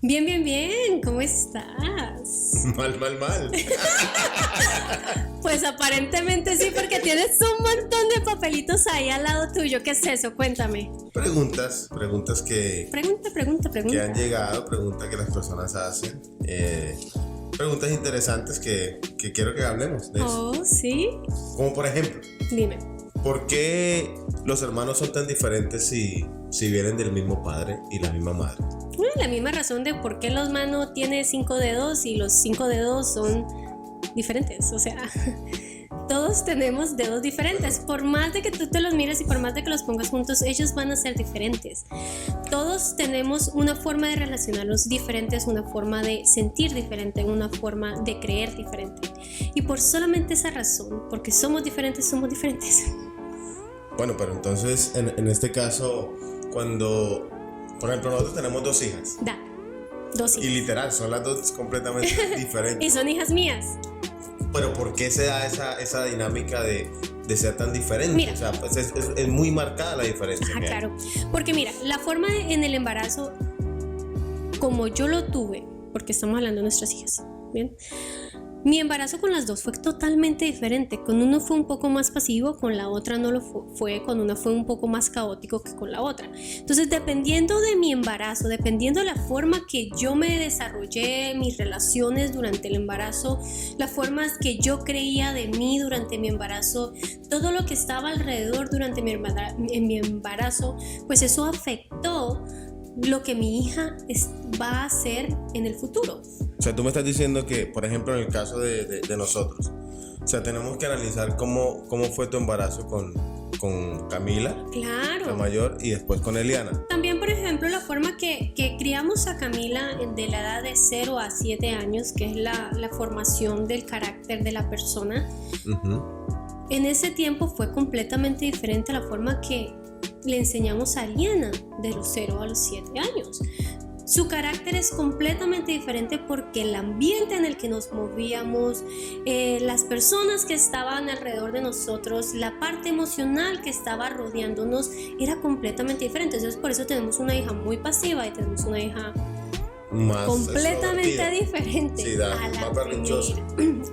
Bien, bien, bien. ¿Cómo estás? Mal. Pues aparentemente sí, porque tienes un montón de papelitos ahí al lado tuyo. ¿Qué es eso? Cuéntame. Preguntas que Pregunta. han llegado, preguntas que las personas hacen. Preguntas interesantes que quiero que hablemos de eso. Oh, ¿sí? Como por ejemplo, Dime. ¿por qué los hermanos son tan diferentes si vienen del mismo padre y la misma madre? La misma razón de por qué los manos tiene 5 dedos y los 5 dedos son diferentes. O sea, todos tenemos dedos diferentes. Por más de que tú te los mires y por más de que los pongas juntos, ellos van a ser diferentes. Todos tenemos una forma de relacionarnos diferentes, una forma de sentir diferente, una forma de creer diferente. Y por solamente esa razón, porque somos diferentes. Bueno, pero entonces en este caso, cuando, por ejemplo, nosotros tenemos 2 hijas. Dos Y hijas. literal, son las dos completamente diferentes. Y son hijas mías. Pero ¿por qué se da esa dinámica de ser tan diferente? Mira. O sea, pues es muy marcada la diferencia. Ah, claro. Porque mira, la forma en el embarazo, como yo lo tuve, porque estamos hablando de nuestras hijas, ¿bien? Mi embarazo con las dos fue totalmente diferente. Con uno fue un poco más pasivo, con la otra no lo fue. Con una fue un poco más caótico que con la otra. Entonces, dependiendo de mi embarazo, dependiendo de la forma que yo me desarrollé, mis relaciones durante el embarazo, las formas que yo creía de mí durante mi embarazo, todo lo que estaba alrededor durante mi embarazo, pues eso afectó lo que mi hija va a hacer en el futuro. O sea, tú me estás diciendo que, por ejemplo, en el caso de nosotros, o sea, tenemos que analizar cómo fue tu embarazo con Camila, Claro. la mayor, y después con Eliana. También, por ejemplo, la forma que criamos a Camila de la edad de 0 a 7 años, que es la formación del carácter de la persona, en ese tiempo fue completamente diferente a la forma que le enseñamos a Eliana de los 0 a los 7 años. Su carácter es completamente diferente porque el ambiente en el que nos movíamos, las personas que estaban alrededor de nosotros, la parte emocional que estaba rodeándonos era completamente diferente. Entonces por eso tenemos una hija muy pasiva y tenemos una hija Más completamente diferente. Sí, a la más berrinchosa.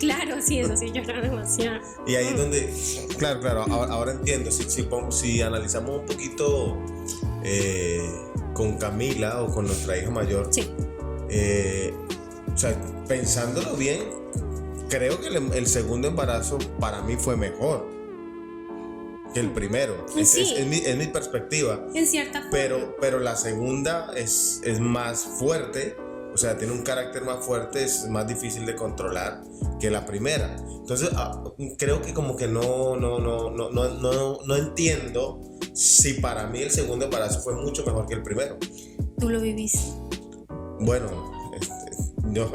Claro, sí, eso sí, llora demasiado. Y ahí es donde, claro, ahora entiendo, si analizamos un poquito con Camila o con nuestra hija mayor, Sí. O sea, pensándolo bien, creo que el segundo embarazo para mí fue mejor que el primero. Sí. Es mi perspectiva. En cierta forma. Pero la segunda es más fuerte, o sea, tiene un carácter más fuerte, es más difícil de controlar que la primera. Entonces, creo que como que no entiendo si para mí el segundo embarazo fue mucho mejor que el primero. Tú lo viviste. Bueno, yo no.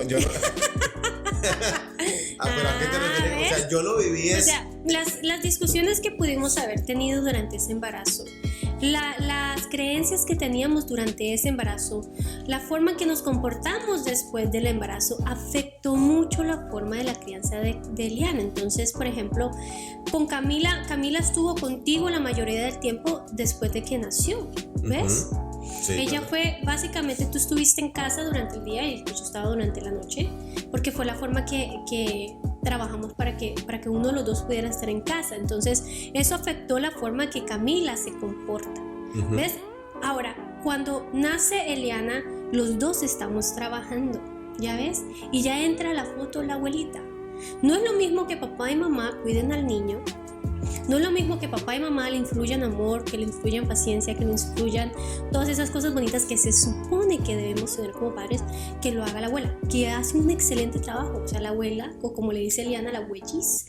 Pero ¿a qué te refieres? O sea, yo lo viví. O sea, las discusiones que pudimos haber tenido durante ese embarazo, las creencias que teníamos durante ese embarazo, la forma que nos comportamos después del embarazo afectó mucho la forma de la crianza de Eliana. Entonces, por ejemplo, con Camila estuvo contigo la mayoría del tiempo después de que nació, ¿ves? Sí, Ella claro. fue, básicamente tú estuviste en casa durante el día y yo estaba durante la noche, porque fue la forma que trabajamos para que uno de los dos pudiera estar en casa. Entonces eso afectó la forma que Camila se comporta. ¿Ves? Ahora, cuando nace Eliana, los dos estamos trabajando, ¿ya ves? Y ya entra la foto la abuelita. No es lo mismo que papá y mamá cuiden al niño. No es lo mismo que papá y mamá le influyan amor, que le influyan paciencia, que le influyan todas esas cosas bonitas que se supone que debemos tener como padres, que lo haga la abuela, que hace un excelente trabajo. O sea, la abuela, o como le dice Eliana, la abuelis,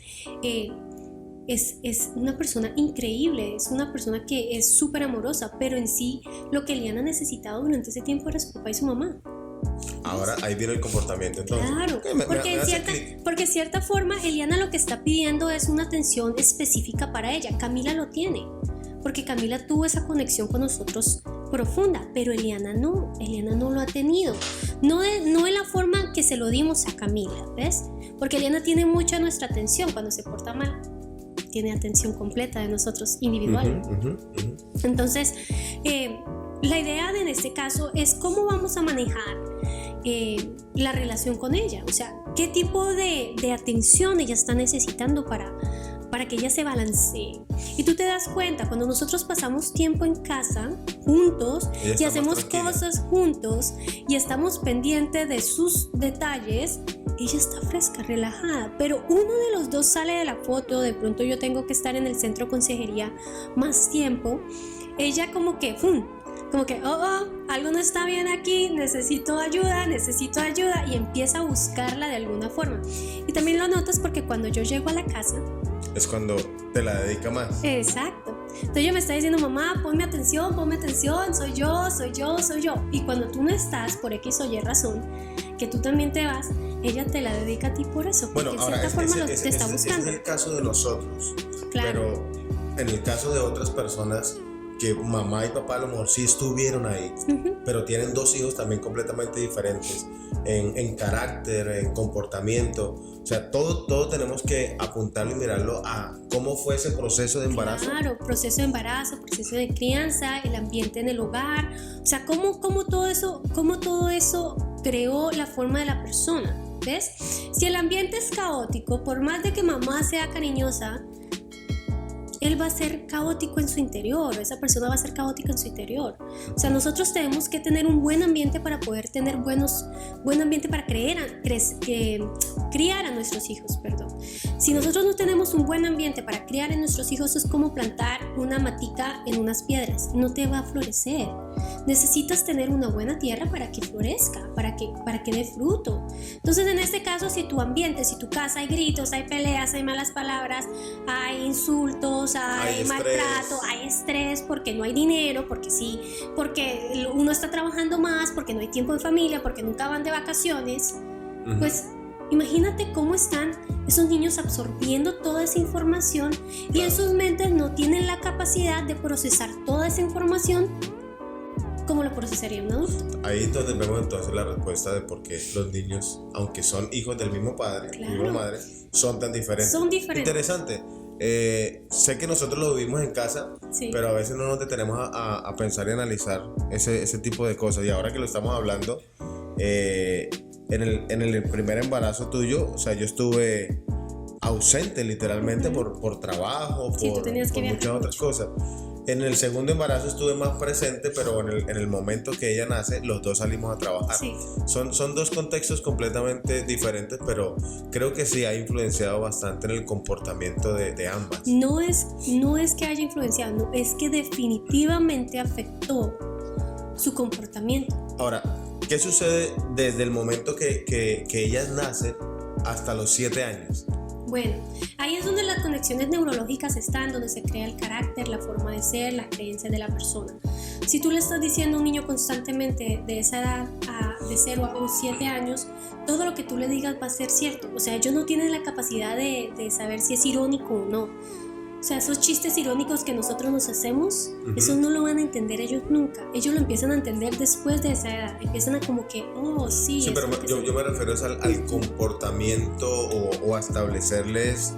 es una persona increíble, es una persona que es súper amorosa, pero en sí lo que Eliana necesitaba durante ese tiempo era su papá y su mamá. Ahora ahí viene el comportamiento, entonces. Claro, porque en cierta forma Eliana lo que está pidiendo es una atención específica para ella. Camila lo tiene, porque Camila tuvo esa conexión con nosotros profunda, pero Eliana no lo ha tenido. No en la forma que se lo dimos a Camila, ¿ves? Porque Eliana tiene mucha nuestra atención. Cuando se porta mal, tiene atención completa de nosotros, individual. Entonces, la idea en este caso es cómo vamos a manejar la relación con ella, o sea, qué tipo de atención ella está necesitando para que ella se balancee. Y tú te das cuenta, cuando nosotros pasamos tiempo en casa juntos y hacemos cosas juntos y estamos pendientes de sus detalles, ella está fresca, relajada, pero uno de los dos sale de la foto, de pronto yo tengo que estar en el centro de consejería más tiempo, ella como que algo no está bien aquí, necesito ayuda, y empieza a buscarla de alguna forma. Y también lo notas porque cuando yo llego a la casa, es cuando te la dedica más. Exacto. Entonces ella me está diciendo, mamá, ponme atención, soy yo. Y cuando tú no estás, por X o Y razón, que tú también te vas, ella te la dedica a ti por eso, porque bueno, ahora, de cierta forma te está buscando. Ese es el caso de nosotros. Claro. Pero en el caso de otras personas, que mamá y papá a lo mejor sí estuvieron ahí, pero tienen dos hijos también completamente diferentes en carácter, en comportamiento. O sea, todo tenemos que apuntarlo y mirarlo a cómo fue ese proceso de embarazo. Claro, proceso de embarazo, proceso de crianza, el ambiente en el hogar. O sea, cómo todo eso creó la forma de la persona. ¿Ves? Si el ambiente es caótico, por más de que mamá sea cariñosa, él va a ser caótico en su interior, esa persona va a ser caótica en su interior. O sea, nosotros tenemos que tener un buen ambiente para poder tener buen ambiente para criar a nuestros hijos, perdón. Si nosotros no tenemos un buen ambiente para criar a nuestros hijos, es como plantar una matica en unas piedras, no te va a florecer. Necesitas tener una buena tierra para que florezca, para que dé fruto. Entonces, en este caso, si tu ambiente, si tu casa hay gritos, hay peleas, hay malas palabras, hay insultos, hay maltrato, hay estrés, porque no hay dinero, porque uno está trabajando más, porque no hay tiempo en familia, porque nunca van de vacaciones, pues imagínate cómo están esos niños absorbiendo toda esa información y en sus mentes no tienen la capacidad de procesar toda esa información como lo procesaría un adulto. Ahí es donde vemos entonces la respuesta de por qué los niños, aunque son hijos del mismo padre, claro, misma madre, son tan diferentes. Interesante. Sé que nosotros lo vivimos en casa, sí, pero a veces no nos detenemos a pensar y analizar ese tipo de cosas. Y ahora que lo estamos hablando, en el primer embarazo tuyo, o sea, yo estuve ausente literalmente por trabajo, sí, por muchas otras cosas. En el segundo embarazo estuve más presente, pero en el momento que ella nace, los dos salimos a trabajar. Sí. Son dos contextos completamente diferentes, pero creo que sí ha influenciado bastante en el comportamiento de ambas. No es que haya influenciado, no, es que definitivamente afectó su comportamiento. Ahora, ¿qué sucede desde el momento que ellas nacen hasta los 7 años? Bueno, ahí es donde las conexiones neurológicas están, donde se crea el carácter, la forma de ser, la creencia de la persona. Si tú le estás diciendo a un niño constantemente de esa edad, de 0 a 7 años, todo lo que tú le digas va a ser cierto. O sea, ellos no tienen la capacidad de saber si es irónico o no. O sea, esos chistes irónicos que nosotros nos hacemos, eso no lo van a entender ellos nunca. Ellos lo empiezan a entender después de esa edad. Empiezan a como que, sí. Sí, pero yo me refiero al comportamiento o a establecerles,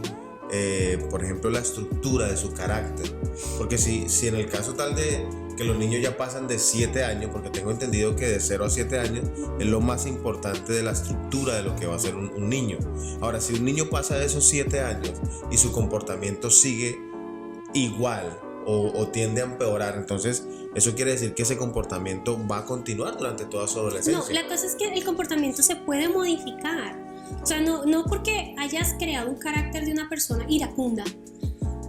por ejemplo, la estructura de su carácter. Porque si en el caso tal de que los niños ya pasan de 7 años, porque tengo entendido que de 0 a 7 años es lo más importante de la estructura de lo que va a ser un niño. Ahora, si un niño pasa de esos 7 años y su comportamiento sigue igual o tiende a empeorar, entonces eso quiere decir que ese comportamiento va a continuar durante toda su adolescencia. No, la cosa es que el comportamiento se puede modificar. O sea, no porque hayas creado un carácter de una persona iracunda,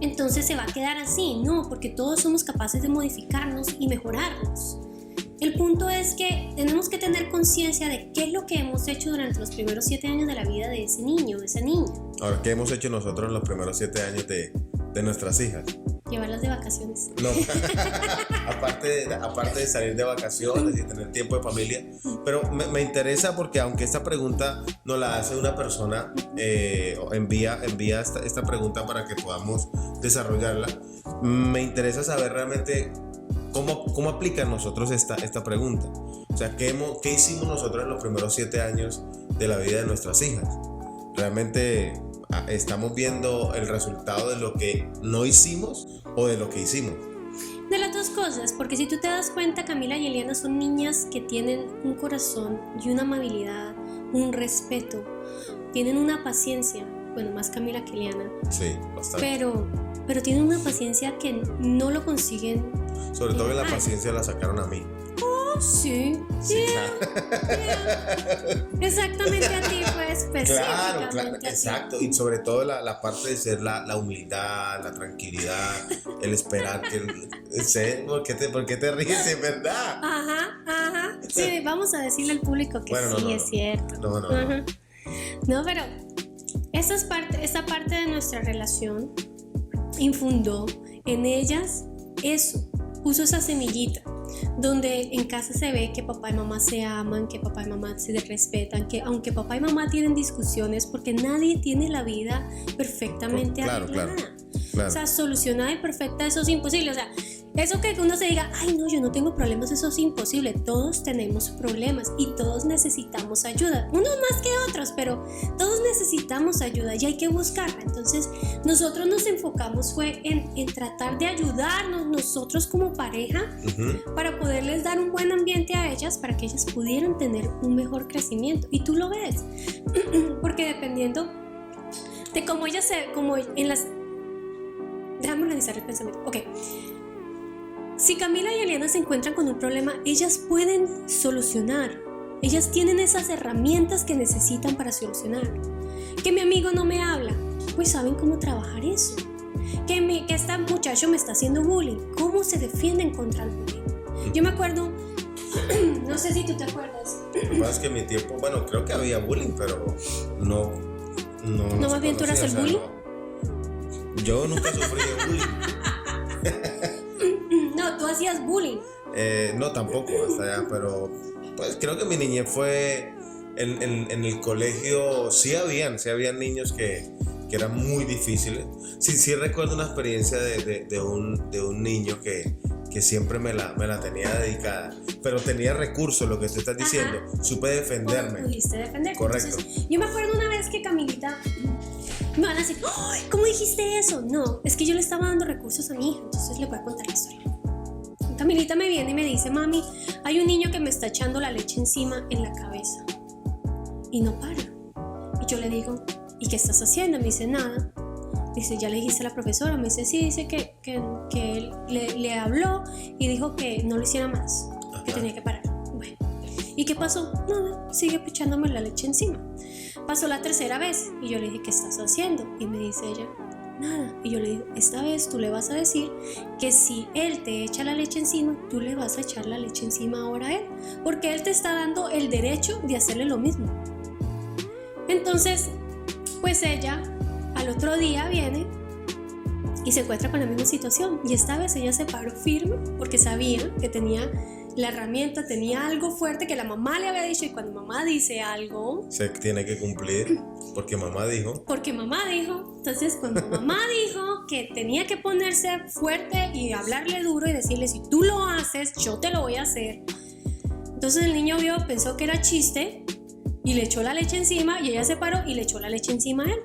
entonces se va a quedar así. No, porque todos somos capaces de modificarnos y mejorarnos. El punto es que tenemos que tener conciencia de qué es lo que hemos hecho durante los primeros 7 años de la vida de ese niño, de esa niña. Ahora, ¿qué hemos hecho nosotros en los primeros 7 años de nuestras hijas? Llevarlas de vacaciones. No, aparte de salir de vacaciones y tener tiempo de familia. Pero me interesa porque aunque esta pregunta nos la hace una persona, envía esta pregunta para que podamos desarrollarla, me interesa saber realmente cómo aplican nosotros esta pregunta. O sea, ¿qué hicimos nosotros en los primeros 7 años de la vida de nuestras hijas? Realmente estamos viendo el resultado de lo que no hicimos o de lo que hicimos. De las dos cosas, porque si tú te das cuenta, Camila y Eliana son niñas que tienen un corazón y una amabilidad, un respeto, tienen una paciencia, bueno, más Camila que Eliana. Sí, bastante. Pero tienen una paciencia que no lo consiguen. Sobre todo que la paciencia la sacaron a mí. Oh, sí. Exactamente a ti fue específicamente. Claro, exacto. Y sobre todo la parte de ser la humildad, la tranquilidad, el esperar que sé ¿por qué te ríes, en verdad? Ajá. Sí, vamos a decirle al público que bueno, sí, es cierto. No, pero esa parte de nuestra relación infundó en ellas eso, puso esa semillita, donde en casa se ve que papá y mamá se aman, que papá y mamá se respetan, que aunque papá y mamá tienen discusiones, porque nadie tiene la vida perfectamente arreglada. Claro. O sea, solucionada y perfecta, eso es imposible. O sea, eso que uno se diga, ay no, yo no tengo problemas, eso es imposible. Todos tenemos problemas y todos necesitamos ayuda. Unos más que otros, pero todos necesitamos ayuda y hay que buscarla. Entonces, nosotros nos enfocamos fue en tratar de ayudarnos nosotros como pareja para poderles dar un buen ambiente a ellas, para que ellas pudieran tener un mejor crecimiento. Y tú lo ves, porque dependiendo de cómo ellas como en las... Déjame organizar el pensamiento. Ok. Si Camila y Eliana se encuentran con un problema, ellas pueden solucionar. Ellas tienen esas herramientas que necesitan para solucionar. Que mi amigo no me habla, pues saben cómo trabajar eso. Que este muchacho me está haciendo bullying, ¿cómo se defienden contra el bullying? Yo me acuerdo, no sé si tú te acuerdas. Lo que pasa es que en mi tiempo, bueno, creo que había bullying, pero no más bien tú eras el bullying. Yo nunca sufrí de bullying. No, tú hacías bullying. No, tampoco, hasta allá, pero pues creo que mi niñez fue en el colegio. Sí habían niños que eran muy difíciles. Sí recuerdo una experiencia de un niño que siempre me la tenía dedicada, pero tenía recursos, lo que tú estás diciendo. Supe defenderme. Pudiste defender. Correcto. Entonces, yo me acuerdo una vez que Camilita me van a decir, ¡ay! ¿Cómo dijiste eso? No, es que yo le estaba dando recursos a mi hija, entonces le voy a contar la historia. Camilita me viene y me dice, mami, hay un niño que me está echando la leche encima en la cabeza y no para. Y yo le digo, ¿y qué estás haciendo? Me dice, nada. Dice, ¿ya le dijiste a la profesora? Me dice, sí, dice que él le habló y dijo que no lo hiciera más, que tenía que parar. Bueno, ¿y qué pasó? Nada, sigue echándome la leche encima. Pasó la tercera vez y yo le dije, ¿qué estás haciendo? Y me dice ella, nada. Y yo le digo, esta vez tú le vas a decir que si él te echa la leche encima, tú le vas a echar la leche encima ahora a él, porque él te está dando el derecho de hacerle lo mismo. Entonces, pues ella al otro día viene y se encuentra con la misma situación, y esta vez ella se paró firme porque sabía que tenía la herramienta, tenía algo fuerte que la mamá le había dicho, y cuando mamá dice algo se tiene que cumplir porque mamá dijo. Entonces cuando mamá dijo que tenía que ponerse fuerte y hablarle duro y decirle, si tú lo haces, yo te lo voy a hacer. Entonces el niño pensó que era chiste y le echó la leche encima, y ella se paró y le echó la leche encima a él.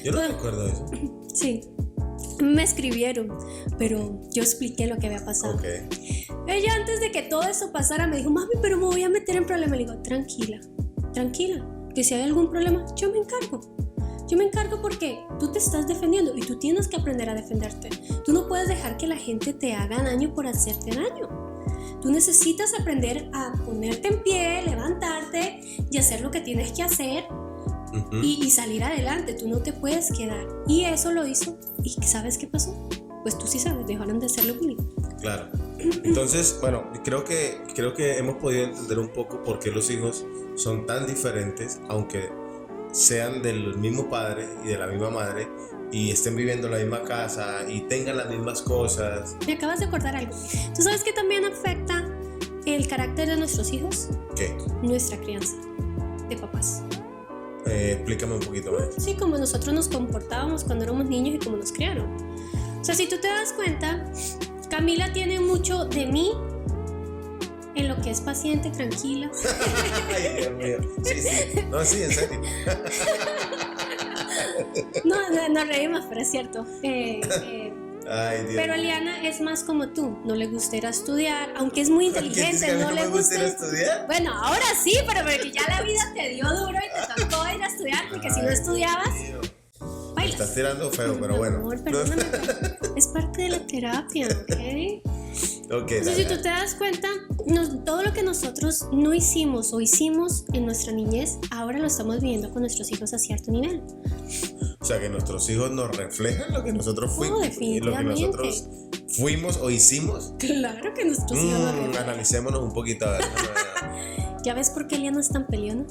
Yo no recuerdo eso. Sí, me escribieron, pero yo expliqué lo que había pasado. Okay. Ella, antes de que todo eso pasara, me dijo, mami, pero me voy a meter en problemas. Le digo, tranquila, que si hay algún problema, yo me encargo porque tú te estás defendiendo y tú tienes que aprender a defenderte. Tú no puedes dejar que la gente te haga daño por hacerte daño. Tú necesitas aprender a ponerte en pie, levantarte y hacer lo que tienes que hacer. Y salir adelante, tú no te puedes quedar. Y eso lo hizo. ¿Y sabes qué pasó? Pues tú sí sabes, dejaron de hacerlo bullying. Claro. Entonces, bueno, creo que hemos podido entender un poco por qué los hijos son tan diferentes, aunque sean del mismo padre y de la misma madre, y estén viviendo en la misma casa y tengan las mismas cosas. Me acabas de acordar algo. ¿Tú sabes qué también afecta el carácter de nuestros hijos? ¿Qué? Nuestra crianza de papás. Explícame un poquito más. Sí, como nosotros nos comportábamos cuando éramos niños y cómo nos criaron. O sea, si tú te das cuenta, Camila tiene mucho de mí en lo que es paciente, tranquila. Ay, Dios mío. Sí. No, sí, en serio. No reímos, pero es cierto. Ay, Dios Pero mío. Eliana es más como tú, no le gusta ir a estudiar, aunque es muy ¿Quién dice inteligente, que a mí no no le me gusta ir a gusta. estudiar? Bueno, ahora sí, pero porque ya la vida te dio duro y te tocó ir a estudiar, porque si no Ay, estudiabas, Dios mío. Me bailas. estás tirando feo, pero Mi bueno. amor, perdóname, pero es parte de la terapia, ¿ok? Ok, Entonces, dale, si tú dale. te das cuenta, todo lo que nosotros no hicimos o hicimos en nuestra niñez, ahora lo estamos viviendo con nuestros hijos a cierto nivel. O sea, que nuestros hijos nos reflejan lo que nosotros fuimos. Lo que definitivamente. nosotros fuimos o hicimos. Claro que nuestros hijos nos reflejan. Analicémonos un poquito, a ver. ¿Ya ves por qué Eliana es tan peleona?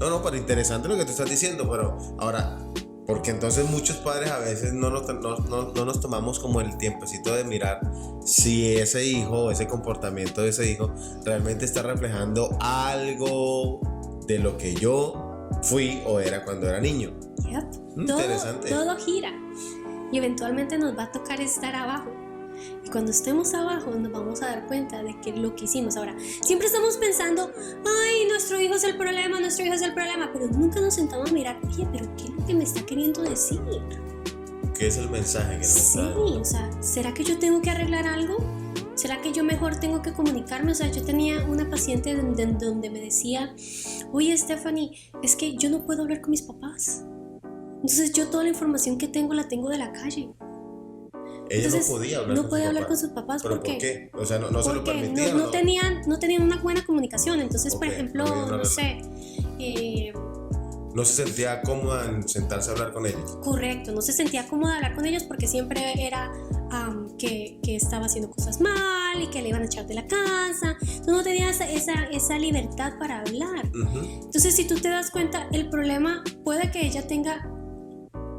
No, pero interesante lo que tú estás diciendo, pero ahora, porque entonces muchos padres a veces no nos tomamos como el tiempecito de mirar si ese hijo o ese comportamiento de ese hijo realmente está reflejando algo de lo que yo fui o era cuando era niño. Yep. Interesante. Todo gira y eventualmente nos va a tocar estar abajo. Y cuando estemos abajo nos vamos a dar cuenta de que lo que hicimos. Ahora, siempre estamos pensando, ay, nuestro hijo es el problema, pero nunca nos sentamos a mirar, oye, pero ¿qué es lo que me está queriendo decir? ¿Qué es el mensaje que nos Sí, está dando? o sea, ¿será que yo tengo que arreglar algo? ¿Será que yo mejor tengo que comunicarme? O sea, yo tenía una paciente donde me decía, oye, Stephanie, es que yo no puedo hablar con mis papás. Entonces yo toda la información que tengo la tengo de la calle. Ella Entonces, no podía hablar no con puede sus hablar papás. con sus papás. ¿Pero ¿Por qué? por qué? O sea, no se lo Porque permitían. no tenían una buena comunicación. Entonces, por Ok, ejemplo, no había una no sé, No se sentía cómoda en sentarse a hablar con ellos. correcto, no se sentía cómoda de hablar con ellos porque siempre era que estaba haciendo cosas mal y que le iban a echar de la casa. Entonces no tenía esa libertad para hablar. Ujú. Entonces, si tú te das cuenta, el problema puede que ella tenga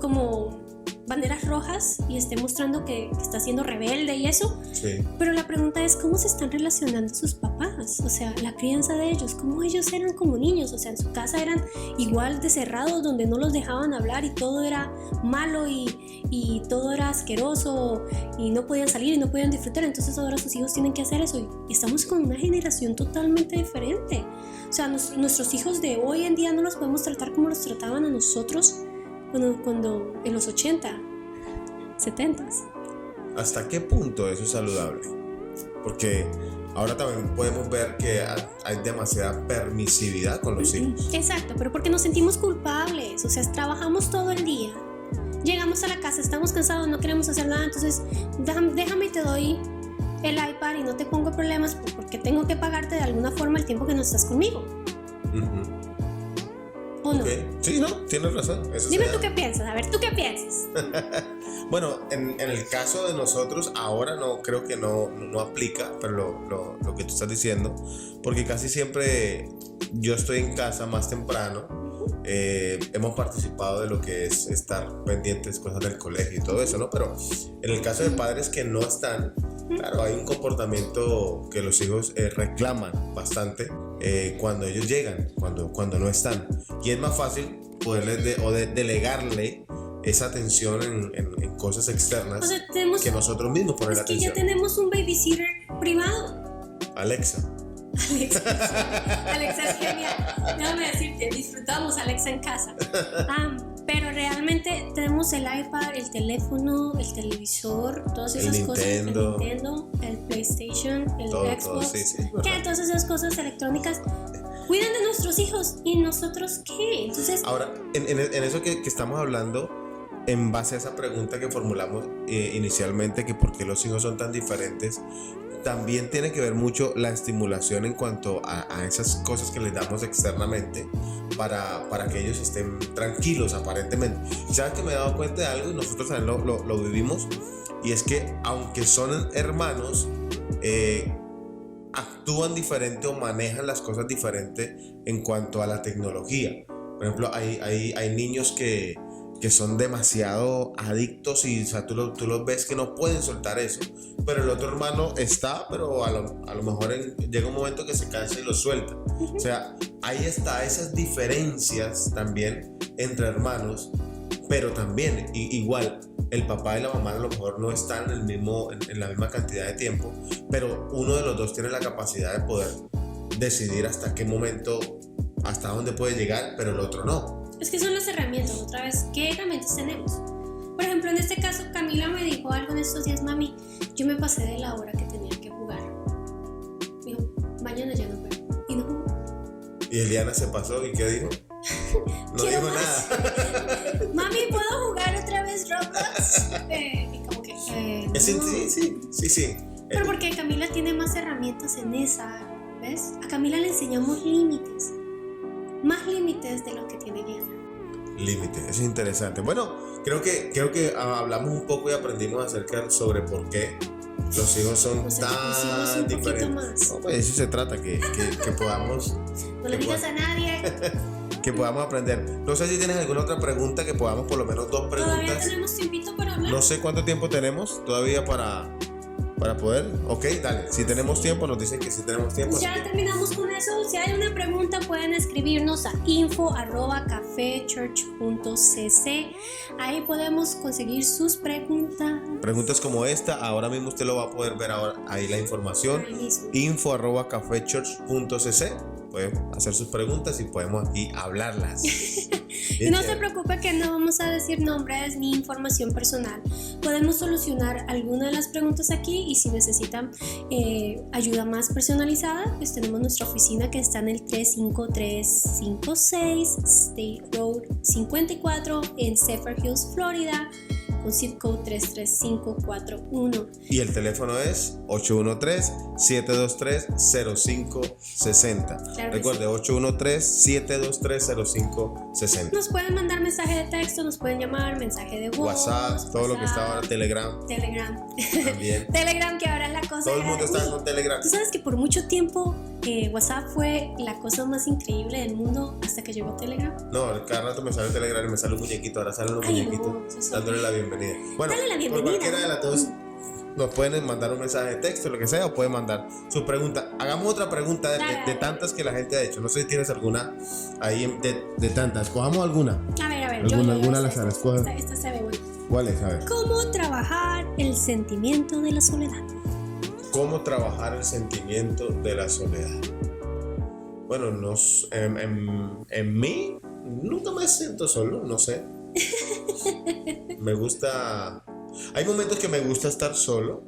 como banderas rojas y esté mostrando que está siendo rebelde y eso, Sí. pero la pregunta es cómo se están relacionando sus papás, o sea, la crianza de ellos, cómo ellos eran como niños, o sea, en su casa eran igual de cerrados, donde no los dejaban hablar y todo era malo y todo era asqueroso y no podían salir y no podían disfrutar. Entonces ahora sus hijos tienen que hacer eso y estamos con una generación totalmente diferente. O sea, nuestros hijos de hoy en día no los podemos tratar como los trataban a nosotros cuando en los 80, 70s. ¿Hasta qué punto eso es saludable? Porque ahora también podemos ver que hay demasiada permisividad con los hijos. Exacto, pero porque nos sentimos culpables, o sea, trabajamos todo el día, llegamos a la casa, estamos cansados, no queremos hacer nada, entonces déjame y te doy el iPad y no te pongo problemas porque tengo que pagarte de alguna forma el tiempo que no estás conmigo, Ujú. ¿o no? Ok. Sí, no, tienes razón. Eso Dime se tú da. qué piensas, a ver, ¿tú qué piensas? Bueno, en el caso de nosotros, ahora no creo que no aplica, pero lo que tú estás diciendo, porque casi siempre yo estoy en casa más temprano. Hemos participado de lo que es estar pendientes cosas del colegio y todo eso, ¿no? Pero en el caso de padres que no están, claro, hay un comportamiento que los hijos reclaman bastante cuando ellos llegan, cuando no están. Y es más fácil poderles delegarle esa atención en cosas externas O sea, tenemos, que nosotros mismos poner es la que ya atención. tenemos un babysitter privado. Alexa. Alexa es genial. Déjame decirte, disfrutamos Alexa en casa. Pero realmente tenemos el iPad, el teléfono, el televisor, todas esas cosas. El Nintendo, el PlayStation, el Xbox. Todo, sí, Que todas esas cosas electrónicas cuidan de nuestros hijos. ¿Y nosotros qué? Entonces, ahora, en eso que estamos hablando, en base a esa pregunta que formulamos inicialmente, que por qué los hijos son tan diferentes, también tiene que ver mucho la estimulación en cuanto a esas cosas que les damos externamente para que ellos estén tranquilos aparentemente. Y sabes que me he dado cuenta de algo y nosotros también lo vivimos, y es que aunque son hermanos, actúan diferente o manejan las cosas diferente en cuanto a la tecnología. Por ejemplo, hay niños que son demasiado adictos y, o sea, tú los ves que no pueden soltar eso, pero el otro hermano está, pero a lo mejor llega un momento que se cansa y lo suelta. O sea, ahí está esas diferencias también entre hermanos, pero también igual el papá y la mamá a lo mejor no están en la misma cantidad de tiempo, pero uno de los dos tiene la capacidad de poder decidir hasta qué momento, hasta dónde puede llegar, pero el otro no. es que son las herramientas, otra vez, ¿qué herramientas tenemos? Por ejemplo, en este caso, Camila me dijo algo en estos días, mami, yo me pasé de la hora que tenía que jugar. Me dijo, mañana ya no juego. Y no jugó. Y Eliana se pasó, ¿y qué dijo? No Quiero dijo más. nada. Mami, ¿puedo jugar otra vez Roblox? Y como que, no. Sí. Pero porque Camila tiene más herramientas en esa, ¿ves? A Camila le enseñamos límites. Más límites de lo que tiene Eliana. Límite, eso es interesante. Bueno, creo que hablamos un poco y aprendimos acerca sobre por qué los hijos son Pues ya pusimos tan un poquito diferentes. más. No, pues eso se trata, que podamos, No le digas a nadie. que podamos aprender. No sé si tienes alguna otra pregunta, que podamos por lo menos 2 Todavía preguntas. tenemos tiempito para hablar. No sé cuánto tiempo tenemos todavía para poder. Ok, dale. Si tenemos tiempo, nos dicen que sí tenemos tiempo. Ya terminamos con eso. Si hay una pregunta, pueden escribirnos a info@cafechurch.cc. Ahí podemos conseguir sus preguntas. Preguntas como esta, ahora mismo usted lo va a poder ver ahora, ahí la información. Ahí mismo. info@cafechurch.cc. Pueden hacer sus preguntas y podemos aquí hablarlas. Y no se preocupe que no vamos a decir nombres ni información personal. Podemos solucionar alguna de las preguntas aquí, y si necesitan ayuda más personalizada, pues tenemos nuestra oficina que está en el 35356 State Road 54 en Zephyr Hills, Florida, con zip code 33541. Y el teléfono es 813-723-0560. Claro que Recuerde, 813-723-0560. Nos pueden mandar mensaje de texto, nos pueden llamar, mensaje de voz, WhatsApp, todo lo que está ahora, Telegram Telegram. también. Telegram, que ahora es la cosa. Todo el mundo está con Telegram. Tú sabes que por mucho tiempo WhatsApp fue la cosa más increíble del mundo hasta que llegó Telegram. No, cada rato me sale Telegram y me sale un muñequito. Ahora salen los Ay, muñequitos no, eso es dándole la bienvenida. Bueno, Dale la por bienvenida. cualquiera de las dos nos pueden mandar un mensaje de texto, lo que sea, o pueden mandar su pregunta. Hagamos otra pregunta de tantas que la gente ha hecho. No sé si tienes alguna ahí de tantas. Cojamos alguna. A ver, Alguna al azar, escoge. Esta se ve buena. ¿Cuál es? A ver. ¿Cómo trabajar el sentimiento de la soledad? ¿Cómo trabajar el sentimiento de la soledad? Bueno, en mí nunca me siento solo, no sé. Me gusta. Hay momentos que me gusta estar solo,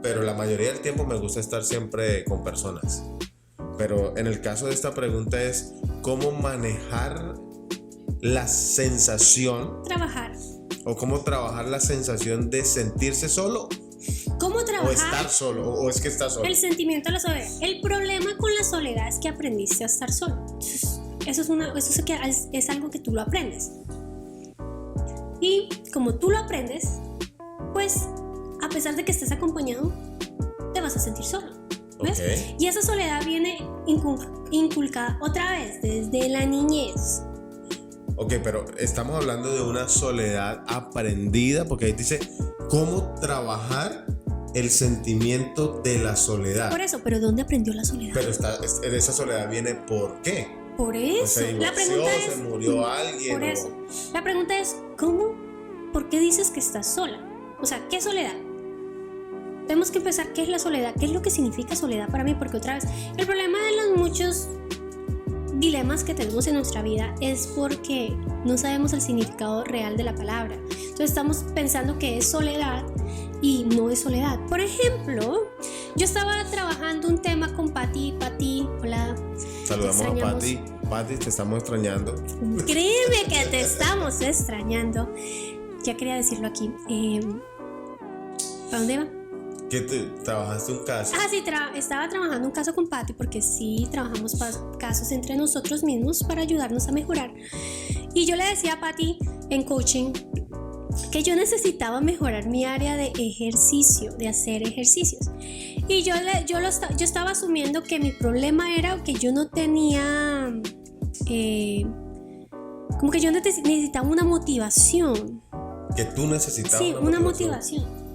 pero la mayoría del tiempo me gusta estar siempre con personas. Pero en el caso de esta pregunta es ¿cómo manejar la sensación o cómo trabajar la sensación de sentirse solo ¿Cómo o trabajar estar solo o es que estás solo? el sentimiento de la soledad? El problema con la soledad es que aprendiste a estar solo. Eso es algo que tú lo aprendes. Y como tú lo aprendes, pues a pesar de que estés acompañado, te vas a sentir solo, ¿ves? Okay. Y esa soledad viene inculcada otra vez desde la niñez. Ok, pero estamos hablando de una soledad aprendida, porque ahí dice cómo trabajar el sentimiento de la soledad. Por eso, pero ¿dónde aprendió la soledad? Pero esa soledad viene ¿por qué? Por eso. Se La divorció, pregunta es, se murió alguien. por eso. La pregunta es, ¿cómo? ¿Por qué dices que estás sola? O sea, ¿qué soledad? Tenemos que empezar, ¿qué es la soledad? ¿Qué es lo que significa soledad para mí? Porque otra vez, el problema de los muchos dilemas que tenemos en nuestra vida es porque no sabemos el significado real de la palabra. Entonces estamos pensando que es soledad y no es soledad. Por ejemplo, yo estaba trabajando un tema con Patti. Patti, hola. Saludamos a Patti. Patti, te estamos extrañando. Créeme que te estamos extrañando. Ya quería decirlo aquí. ¿Para dónde va? ¿Qué trabajaste un caso? Ah, sí, estaba trabajando un caso con Patti, porque sí trabajamos casos entre nosotros mismos para ayudarnos a mejorar. Y yo le decía a Patti en coaching que yo necesitaba mejorar mi área de ejercicio, de hacer ejercicios. Y yo estaba asumiendo que mi problema era que yo no tenía, como que yo necesitaba una motivación. Que tú necesitabas. Sí, una motivación.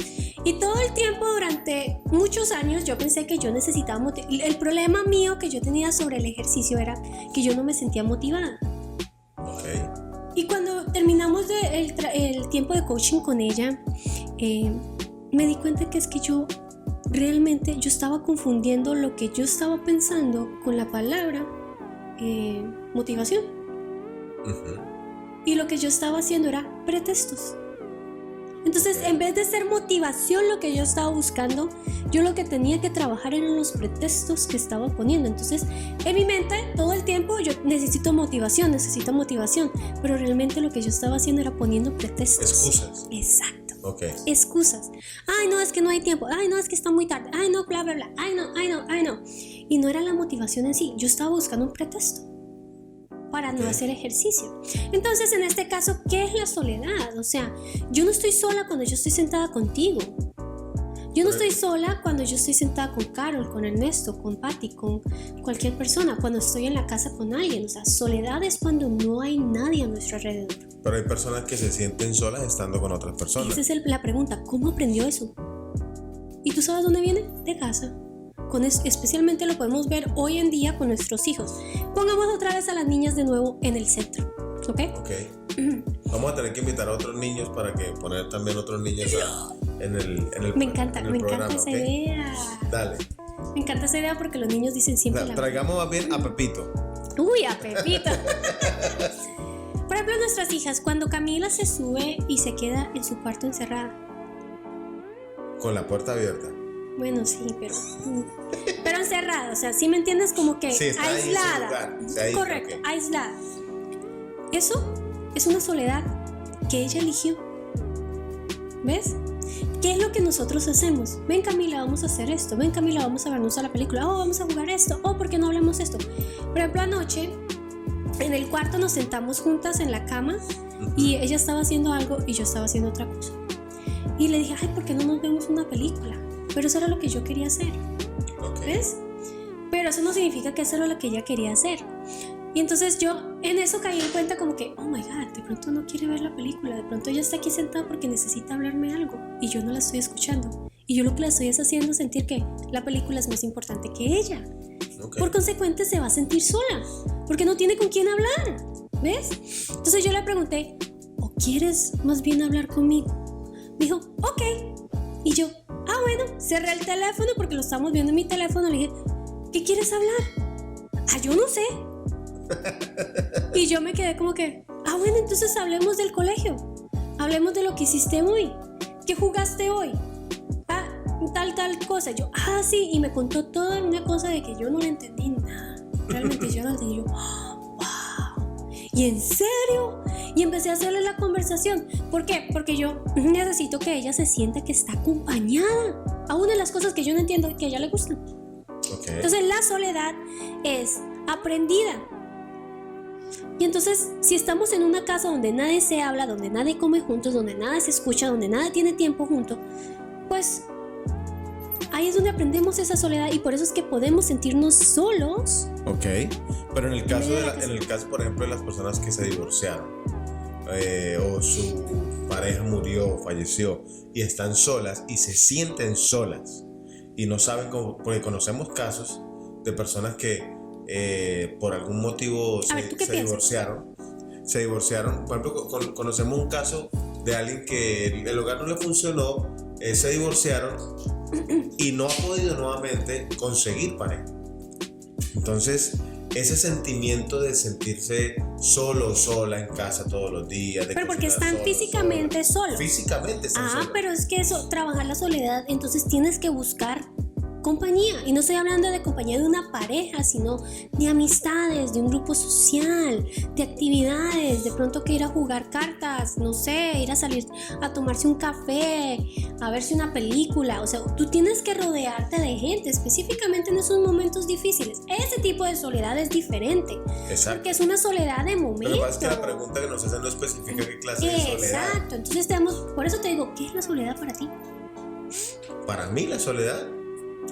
Y todo el tiempo, durante muchos años, yo pensé que yo necesitaba motivación. El problema mío que yo tenía sobre el ejercicio era que yo no me sentía motivada. Okay. Y cuando terminamos el tiempo de coaching con ella, me di cuenta que es que yo estaba confundiendo lo que yo estaba pensando con la palabra motivación. Uh-huh. Y lo que yo estaba haciendo era pretextos. Entonces, en vez de ser motivación lo que yo estaba buscando, yo lo que tenía que trabajar eran los pretextos que estaba poniendo. Entonces, en mi mente, todo el tiempo, yo necesito motivación, pero realmente lo que yo estaba haciendo era poniendo pretextos. Excusas. Exacto. Okay. Excusas. Ay, no, es que no hay tiempo. Ay, no, es que está muy tarde. Ay, no, bla, bla, bla. Ay, no. Y no era la motivación en sí. Yo estaba buscando un pretexto para no hacer ejercicio. Entonces, en este caso, ¿qué es la soledad? O sea, yo no estoy sola cuando yo estoy sentada contigo. Yo no estoy sola cuando yo estoy sentada con Carol, con Ernesto, con Patty, con cualquier persona, cuando estoy en la casa con alguien. O sea, soledad es cuando no hay nadie a nuestro alrededor. Pero hay personas que se sienten solas estando con otras personas. Esa es la pregunta, ¿cómo aprendió eso? ¿Y tú sabes dónde viene? De casa. Especialmente lo podemos ver hoy en día con nuestros hijos. Pongamos otra vez a las niñas de nuevo en el centro, ¿ok? Vamos a tener que invitar a otros niños para que poner también otros niños en el Me encanta esa idea. Dale. Me encanta esa idea porque los niños dicen siempre traigamos más bien a Pepito. Uy, a Pepito. Por ejemplo, nuestras hijas, cuando Camila se sube y se queda en su cuarto encerrada. Con la puerta abierta. Bueno, sí, pero encerrada, o sea, ¿sí me entiendes? Como que sí, aislada. Correcto, okay. Aislada. Eso es una soledad que ella eligió. ¿Ves? ¿Qué es lo que nosotros hacemos? Ven, Camila, vamos a hacer esto. Ven, Camila, vamos a vernos a la película. Oh, vamos a jugar esto. Oh, ¿por qué no hablamos esto? Por ejemplo, anoche en el cuarto nos sentamos juntas en la cama y ella estaba haciendo algo y yo estaba haciendo otra cosa. Y le dije, ay, ¿por qué no nos vemos una película? Pero eso era lo que yo quería hacer. ¿Ves? Pero eso no significa que eso era lo que ella quería hacer. Y entonces yo en eso caí en cuenta como que, oh my God, de pronto no quiere ver la película. De pronto ella está aquí sentada porque necesita hablarme algo y yo no la estoy escuchando. Y yo lo que la estoy es haciendo sentir que la película es más importante que ella. Por consecuente se va a sentir sola porque no tiene con quién hablar. ¿Ves? Entonces yo le pregunté, ¿o quieres más bien hablar conmigo? Me dijo, ok. Y yo, bueno, cerré el teléfono porque lo estábamos viendo en mi teléfono. Le dije, ¿qué quieres hablar? Yo no sé. Y yo me quedé como que, bueno, entonces hablemos del colegio. Hablemos de lo que hiciste hoy. ¿Qué jugaste hoy? Tal cosa. Yo, sí. Y me contó toda una cosa de que yo no le entendí nada. Realmente yo no entendí. Yo, wow. ¿Y en serio? Y empecé a hacerle la conversación. ¿Por qué? Porque yo necesito que ella se sienta que está acompañada. Aún de las cosas que yo no entiendo que a ella le gustan. Entonces la soledad es aprendida. Y entonces si estamos en una casa donde nadie se habla, donde nadie come juntos, donde nada se escucha, donde nadie tiene tiempo junto, pues ahí es donde aprendemos esa soledad y por eso es que podemos sentirnos solos. Pero en el caso, por ejemplo, de las personas que se divorciaron o su pareja murió o falleció y están solas y se sienten solas y no saben cómo, porque conocemos casos de personas que por algún motivo se divorciaron. Por ejemplo, conocemos un caso de alguien que el hogar no le funcionó, se divorciaron y no ha podido nuevamente conseguir pareja. Entonces, ese sentimiento de sentirse solo o sola en casa todos los días. Pero porque están físicamente solos. Físicamente están solos. Pero es que eso, trabajar la soledad, entonces tienes que buscar compañía. Y no estoy hablando de compañía de una pareja, sino de amistades, de un grupo social, de actividades, de pronto que ir a jugar cartas, no sé, ir a salir a tomarse un café, a verse una película. O sea, tú tienes que rodearte de gente, específicamente en esos momentos difíciles. Ese tipo de soledad es diferente. Exacto. Porque es una soledad de momento. Pero lo que pasa es que la pregunta que nos hacen no especifica qué clase de soledad. Exacto. Entonces por eso te digo, ¿qué es la soledad para ti? Para mí la soledad,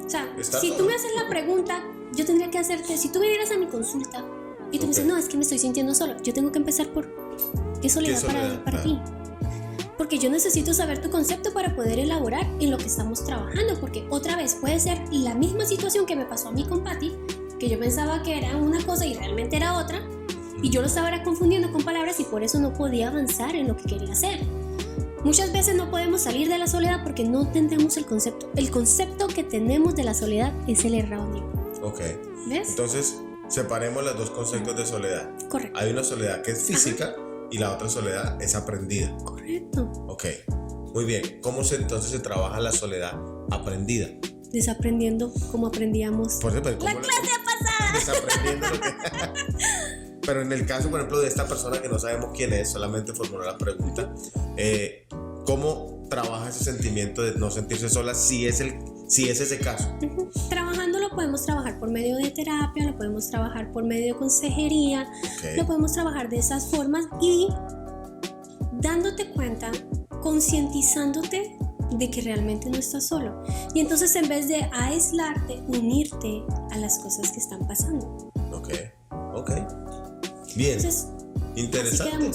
o sea, si tú me haces la pregunta, yo tendría que hacerte, si tú vinieras a mi consulta y tú me dices, no, es que me estoy sintiendo solo, yo tengo que empezar por ¿qué soledad para ti? Porque yo necesito saber tu concepto para poder elaborar en lo que estamos trabajando, porque otra vez puede ser la misma situación que me pasó a mí con Patty, que yo pensaba que era una cosa y realmente era otra, y yo lo estaba confundiendo con palabras y por eso no podía avanzar en lo que quería hacer. Muchas veces no podemos salir de la soledad porque no entendemos el concepto. El concepto que tenemos de la soledad es el erróneo. ¿Ves? Entonces, separemos los dos conceptos de soledad. Correcto. Hay una soledad que es física y la otra soledad es aprendida. Correcto. Muy Muy bien. ¿Cómo entonces se trabaja la soledad aprendida? Desaprendiendo como aprendíamos. Por ejemplo, la clase pasada. Desaprendiendo lo que... Pero en el caso, por ejemplo, de esta persona que no sabemos quién es, solamente formuló la pregunta, ¿cómo trabaja ese sentimiento de no sentirse sola si es ese caso? Trabajando lo podemos trabajar por medio de terapia, lo podemos trabajar por medio de consejería, lo podemos trabajar de esas formas y dándote cuenta, concientizándote de que realmente no estás solo. Y entonces en vez de aislarte, unirte a las cosas que están pasando. Ok. Bien. Entonces, interesante.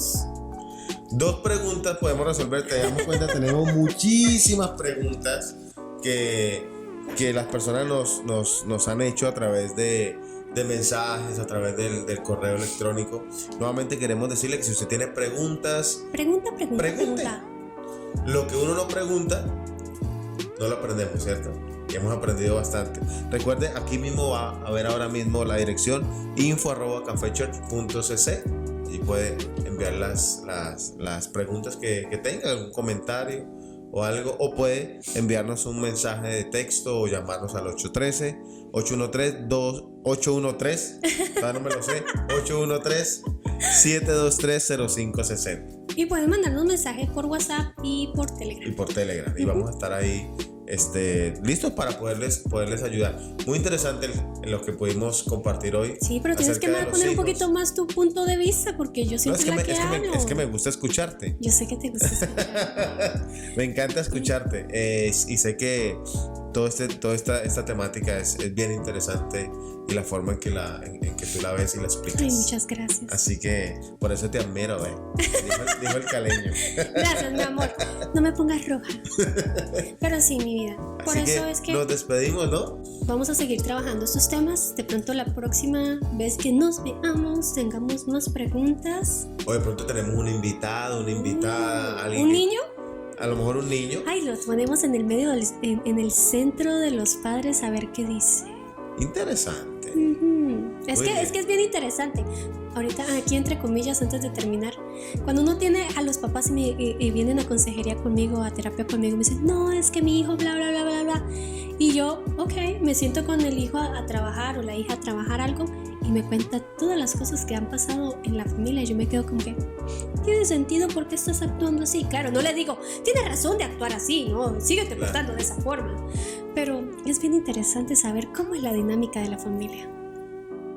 2 preguntas podemos resolver. Te damos cuenta, tenemos muchísimas preguntas que las personas nos han hecho a través de mensajes, a través del correo electrónico. Nuevamente queremos decirle que si usted tiene preguntas, pregunte. Lo que uno no pregunta, no lo aprendemos, ¿cierto? Y hemos aprendido bastante. Recuerde, aquí mismo va a ver ahora mismo la dirección info@cafechurch.cc y puede enviar las preguntas que tenga, algún comentario o algo, o puede enviarnos un mensaje de texto o llamarnos al 813 no me lo sé, 813-723-0560. Y pueden mandarnos mensajes por WhatsApp y por Telegram. Y vamos a estar ahí listos para poderles ayudar. Muy interesante lo que pudimos compartir hoy. Sí, pero tienes que poner un poquito más tu punto de vista, porque yo siempre hablo. Es que me gusta escucharte. Yo sé que te gusta escuchar. Me encanta escucharte y sé que toda esta temática es bien interesante y la forma en que tú la ves y la explicas. Ay, muchas gracias. Así que por eso te admiro, dijo el caleño. Gracias, mi amor. No me pongas roja. Pero sí, mi vida. Por Así eso es que nos despedimos, ¿no? Vamos a seguir trabajando estos temas. De pronto la próxima vez que nos veamos tengamos más preguntas. O de pronto tenemos un invitado, una invitada, alguien. ¿Un niño? A lo mejor un niño. Ay, los ponemos en el medio, en el centro de los padres a ver qué dice. Interesante. Es que es bien interesante. Ahorita, aquí entre comillas, antes de terminar, cuando uno tiene a los papás y vienen a consejería conmigo, a terapia conmigo, me dicen, no, es que mi hijo, bla, bla, bla, bla, bla. Y yo, me siento con el hijo a trabajar o la hija a trabajar algo y me cuenta todas las cosas que han pasado en la familia. Y yo me quedo como que, ¿tiene sentido por qué estás actuando así? Claro, no le digo, tienes razón de actuar así, ¿no? Síguete portando de esa forma. Pero es bien interesante saber cómo es la dinámica de la familia.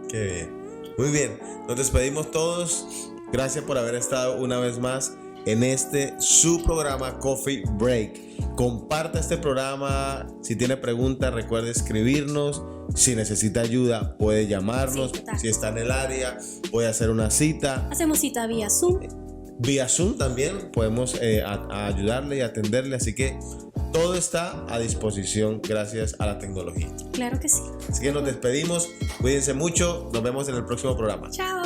Qué bien. Muy bien, nos despedimos todos. Gracias por haber estado una vez más en su programa Coffee Break. Comparta este programa. Si tiene preguntas, recuerde escribirnos. Si necesita ayuda, puede llamarnos. Sí, si está en el área, puede hacer una cita. Hacemos cita vía Zoom. Vía Zoom también podemos ayudarle y atenderle. Así que todo está a disposición gracias a la tecnología. Claro que sí. Así que nos despedimos. Cuídense mucho. Nos vemos en el próximo programa. Chao.